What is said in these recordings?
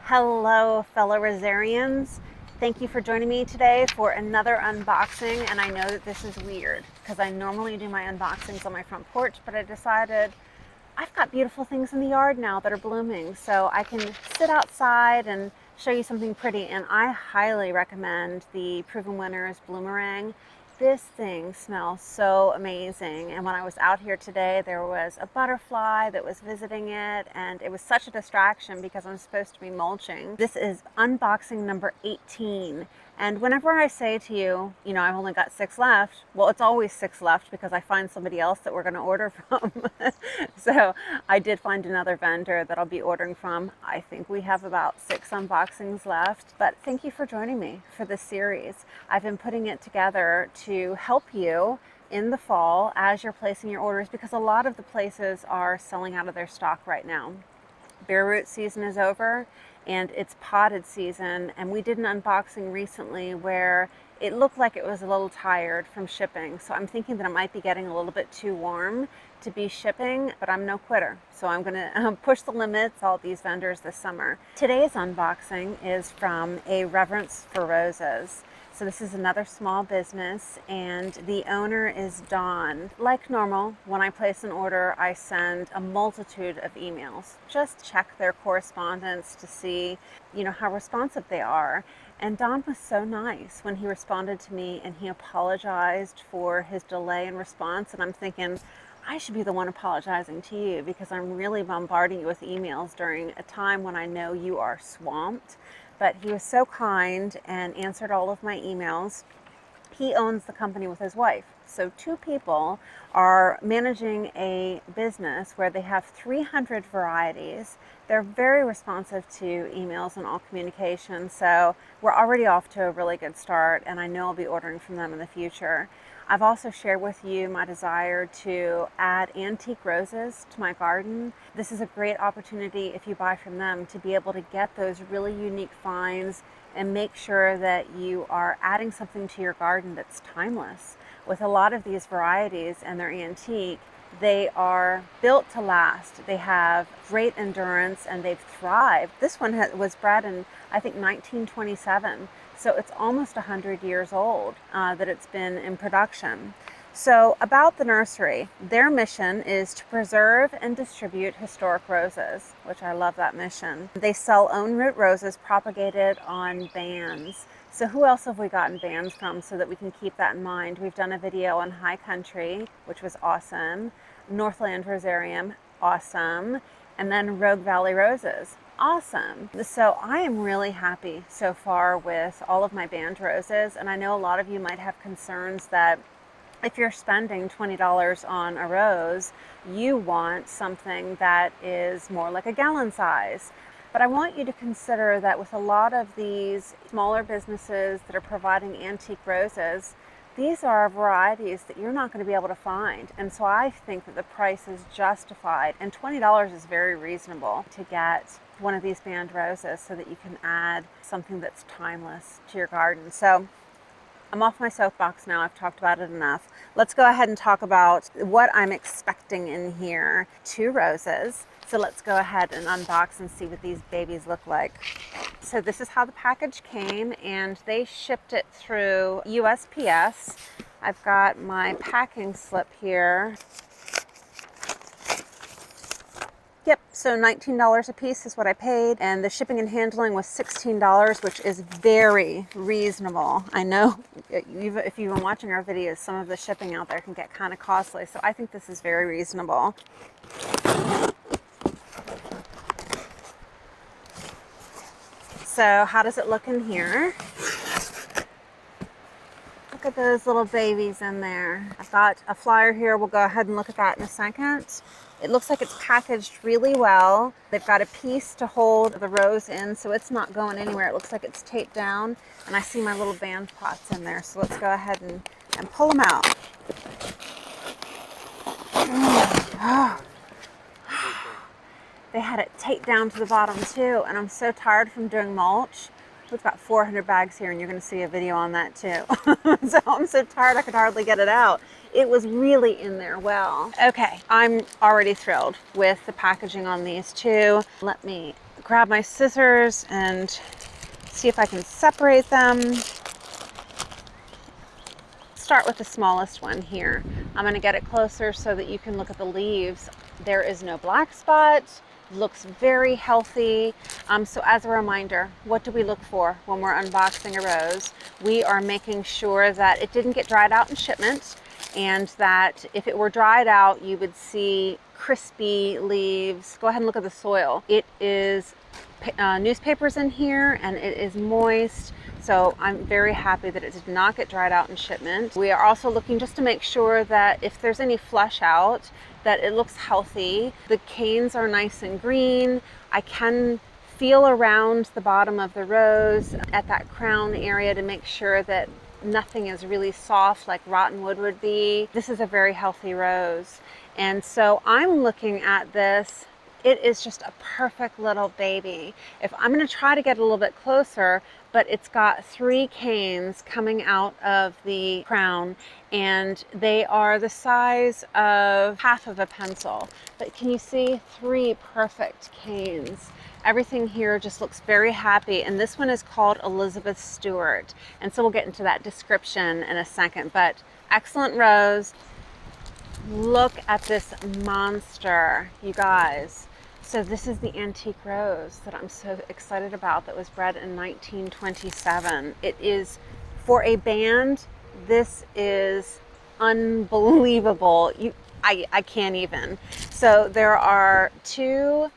Hello, fellow Rosarians. Thank you for joining me today for another unboxing. And I know that this is weird because I normally do my unboxings on my front porch, but I decided I've got beautiful things in the yard now that are blooming, so I can sit outside and show you something pretty. And I highly recommend the Proven Winners Bloomerang. This thing smells so amazing, and when I was out here today there was a butterfly that was visiting it, and it was such a distraction because I'm supposed to be mulching. This is unboxing number 18, and whenever I say to you, I've only got 6 left, well, it's always 6 left because I find somebody else that we're going to order from. So I did find another vendor that I'll be ordering from. I think we have about 6 unboxings left, but thank you for joining me for this series. I've been putting it together to help you in the fall as you're placing your orders, because a lot of the places are selling out of their stock right now. Bare root season is over and it's potted season, and we did an unboxing recently where it looked like it was a little tired from shipping, so I'm thinking that it might be getting a little bit too warm to be shipping, but I'm no quitter, so I'm gonna push the limits, all these vendors this summer. Today's unboxing is from A Reverence for Roses. So this is another small business, and the owner is Dawn. Like normal, when I place an order, I send a multitude of emails. Just check their correspondence to see, how responsive they are. And Don was so nice when he responded to me, and he apologized for his delay in response. And I'm thinking, I should be the one apologizing to you because I'm really bombarding you with emails during a time when I know you are swamped. But he was so kind and answered all of my emails. He owns the company with his wife. So 2 people are managing a business where they have 300 varieties. They're very responsive to emails and all communication. So we're already off to a really good start, and I know I'll be ordering from them in the future. I've also shared with you my desire to add antique roses to my garden. This is a great opportunity, if you buy from them, to be able to get those really unique finds and make sure that you are adding something to your garden that's timeless. With a lot of these varieties, and they're antique, they are built to last. They have great endurance and they've thrived. This one was bred in, I think, 1927. So it's almost 100 years old that it's been in production. So about the nursery, their mission is to preserve and distribute historic roses, which I love that mission. They sell own root roses propagated on bands. So who else have we gotten bands from so that we can keep that in mind? We've done a video on High Country, which was awesome. Northland Rosarium, awesome. And then Rogue Valley Roses. Awesome. So I am really happy so far with all of my band roses, and I know a lot of you might have concerns that if you're spending $20 on a rose, you want something that is more like a gallon size. But I want you to consider that with a lot of these smaller businesses that are providing antique roses, these are varieties that you're not going to be able to find. And so I think that the price is justified, and $20 is very reasonable to get one of these band roses so that you can add something that's timeless to your garden. So I'm off my soapbox now. I've talked about it enough. Let's go ahead and talk about what I'm expecting in here. 2 roses. So let's go ahead and unbox and see what these babies look like. So this is how the package came, and they shipped it through USPS. I've got my packing slip here. Yep, so $19 a piece is what I paid, and the shipping and handling was $16, which is very reasonable. I know if you've been watching our videos, some of the shipping out there can get kind of costly, so I think this is very reasonable. So how does it look in here? Look at those little babies in there. I've got a flyer here. We'll go ahead and look at that in a second. It looks like it's packaged really well. They've got a piece to hold the rose in, so it's not going anywhere. It looks like it's taped down, and I see my little band pots in there. So let's go ahead and pull them out. Oh. They had it taped down to the bottom too, and I'm so tired from doing mulch. We've got 400 bags here, and you're going to see a video on that too. So I'm so tired I could hardly get it out. It was really in there well. Okay, I'm already thrilled with the packaging on these two. Let me grab my scissors and see if I can separate them. Start with the smallest one here. I'm going to get it closer so that you can look at the leaves. There is no black spot. Looks very healthy. So as a reminder, what do we look for when we're unboxing a rose? We are making sure that it didn't get dried out in shipment, and that if it were dried out, you would see crispy leaves. Go ahead and look at the soil. It is newspapers in here, and it is moist. So I'm very happy that it did not get dried out in shipment. We are also looking just to make sure that if there's any flesh out, that it looks healthy. The canes are nice and green. I can feel around the bottom of the rose at that crown area to make sure that nothing is really soft like rotten wood would be. This is a very healthy rose. And so I'm looking at this. It is just a perfect little baby. If I'm going to try to get a little bit closer, but it's got 3 canes coming out of the crown, and they are the size of half of a pencil. But can you see 3 perfect canes? Everything here just looks very happy, and this one is called Elizabeth Stewart. And so we'll get into that description in a second, but excellent rose. Look at this monster, you guys. So this is the antique rose that I'm so excited about, that was bred in 1927. It is, for a band, this is unbelievable. I can't even. So there are 2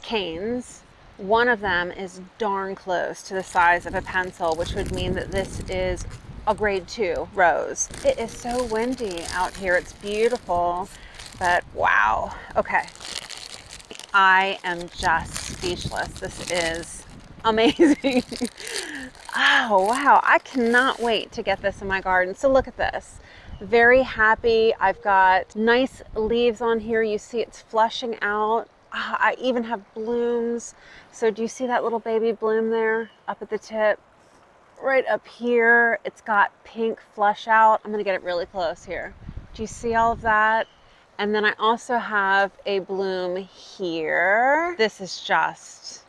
canes. One of them is darn close to the size of a pencil, which would mean that this is a grade 2 rose. It is so windy out here. It's beautiful, but wow. Okay. I am just speechless. This is amazing. Oh, wow. I cannot wait to get this in my garden. So look at this. Very happy. I've got nice leaves on here. You see it's flushing out. I even have blooms. So do you see that little baby bloom there up at the tip? Right up here, it's got pink flush out. I'm gonna get it really close here. Do you see all of that? And then I also have a bloom here. This is just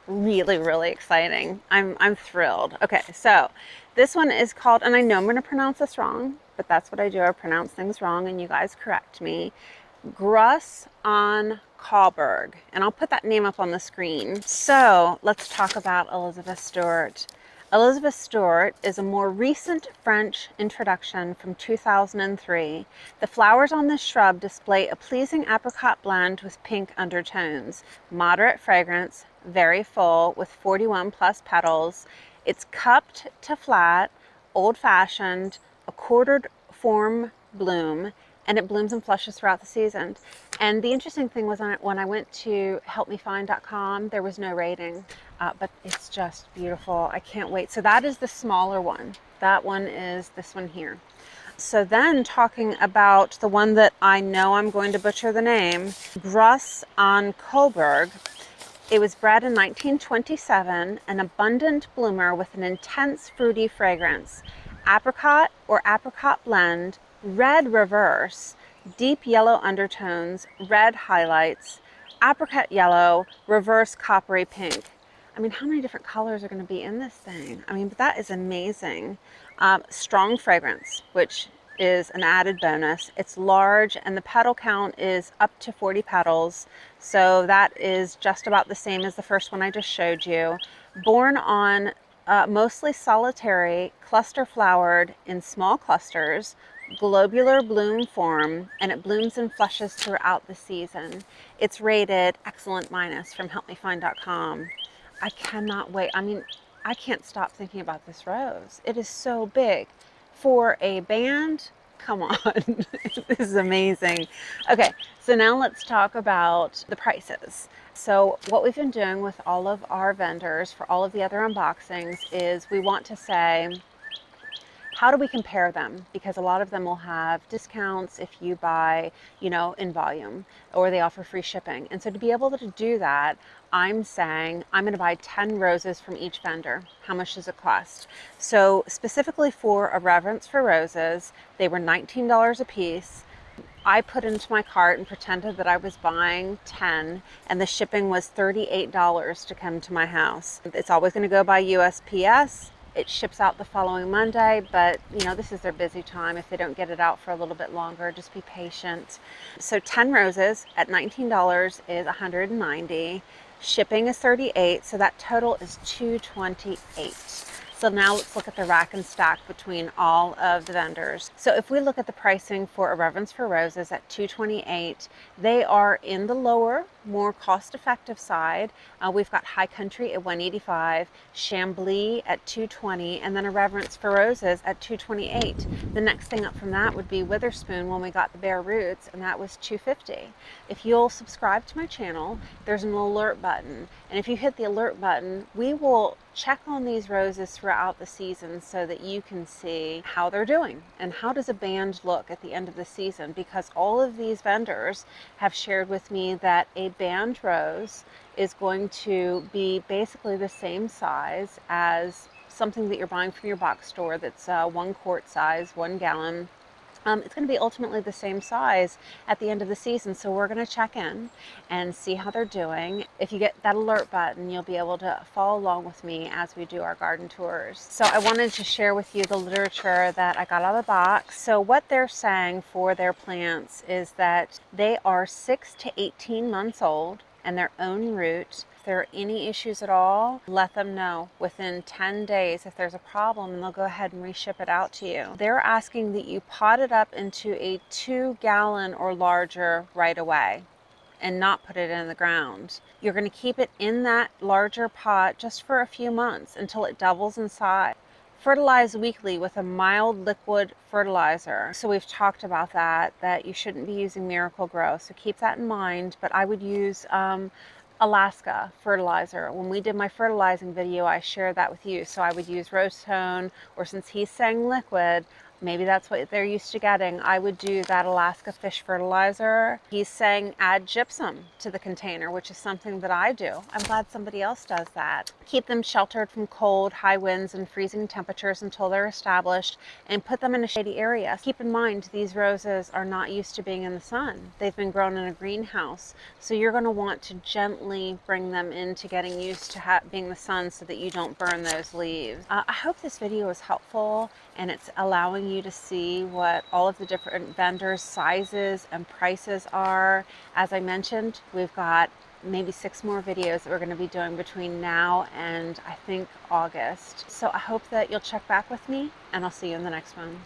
really, really exciting. I'm thrilled. Okay, so this one is called, and I know I'm gonna pronounce this wrong, but that's what I do. I pronounce things wrong and you guys correct me. Gruss an Kahlberg. And I'll put that name up on the screen. So let's talk about Elizabeth Stewart. Elizabeth Stewart is a more recent French introduction from 2003. The flowers on this shrub display a pleasing apricot blend with pink undertones. Moderate fragrance, very full, with 41 plus petals. It's cupped to flat, old-fashioned, a quartered form bloom, and it blooms and flushes throughout the season. And the interesting thing was when I went to helpmefind.com, there was no rating, but it's just beautiful. I can't wait. So that is the smaller one. That one is this one here. So then talking about the one that I know I'm going to butcher the name, Gruss an Kahlberg. It was bred in 1927, an abundant bloomer with an intense fruity fragrance. Apricot or apricot blend, red reverse, deep yellow undertones, red highlights, apricot yellow, reverse coppery pink. I mean, how many different colors are going to be in this thing? I mean, but that is amazing. Strong fragrance, which is an added bonus. It's large, and the petal count is up to 40 petals. So that is just about the same as the first one I just showed you. Born on mostly solitary, cluster flowered in small clusters, globular bloom form, and it blooms and flushes throughout the season. It's rated excellent minus from helpmefind.com. I cannot wait. I mean, I can't stop thinking about this rose. It is so big. For a band, come on. This is amazing. Okay, so now let's talk about the prices. So what we've been doing with all of our vendors for all of the other unboxings is we want to say, how do we compare them? Because a lot of them will have discounts if you buy, you know, in volume, or they offer free shipping. And so to be able to do that, I'm saying I'm going to buy 10 roses from each vendor. How much does it cost? So specifically for A Reverence for Roses, they were $19 a piece. I put into my cart and pretended that I was buying 10, and the shipping was $38 to come to my house. It's always going to go by USPS. It ships out the following Monday, but you know, this is their busy time. If they don't get it out for a little bit longer, just be patient. So 10 roses at $19 is $190. Shipping is $38, so that total is $228. So now let's look at the rack and stack between all of the vendors. So if we look at the pricing for Irreverence for Roses at $228, they are in the lower, more cost-effective side. We've got High Country at $185, Chambly at $220, and then Irreverence for Roses at $228. The next thing up from that would be Witherspoon when we got the Bare Roots, and that was $250. If you'll subscribe to my channel, there's an alert button, and if you hit the alert button, we will check on these roses throughout the season so that you can see how they're doing and how does a band look at the end of the season, because all of these vendors have shared with me that a band rose is going to be basically the same size as something that you're buying from your box store that's 1 quart size, 1 gallon. It's going to be ultimately the same size at the end of the season. So we're going to check in and see how they're doing. If you get that alert button, you'll be able to follow along with me as we do our garden tours. So I wanted to share with you the literature that I got out of the box. So what they're saying for their plants is that they are 6 to 18 months old and their own root. If there are any issues at all, let them know within 10 days if there's a problem, and they'll go ahead and reship it out to you. They're asking that you pot it up into a 2-gallon or larger right away and not put it in the ground. You're going to keep it in that larger pot just for a few months until it doubles in size. Fertilize weekly with a mild liquid fertilizer. So we've talked about that you shouldn't be using Miracle-Gro. So keep that in mind, but I would use Alaska fertilizer. When we did my fertilizing video, I shared that with you. So I would use Rose Tone, or since he's saying liquid, maybe that's what they're used to getting, I would do that Alaska fish fertilizer. He's saying add gypsum to the container, which is something that I do. I'm glad somebody else does that. Keep them sheltered from cold, high winds, and freezing temperatures until they're established, and put them in a shady area. Keep in mind, these roses are not used to being in the sun. They've been grown in a greenhouse. So you're going to want to gently bring them into getting used to being in the sun so that you don't burn those leaves. I hope this video was helpful, and it's allowing you to see what all of the different vendors' sizes and prices are. As I mentioned, we've got maybe 6 more videos that we're going to be doing between now and I think August. So I hope that you'll check back with me, and I'll see you in the next one.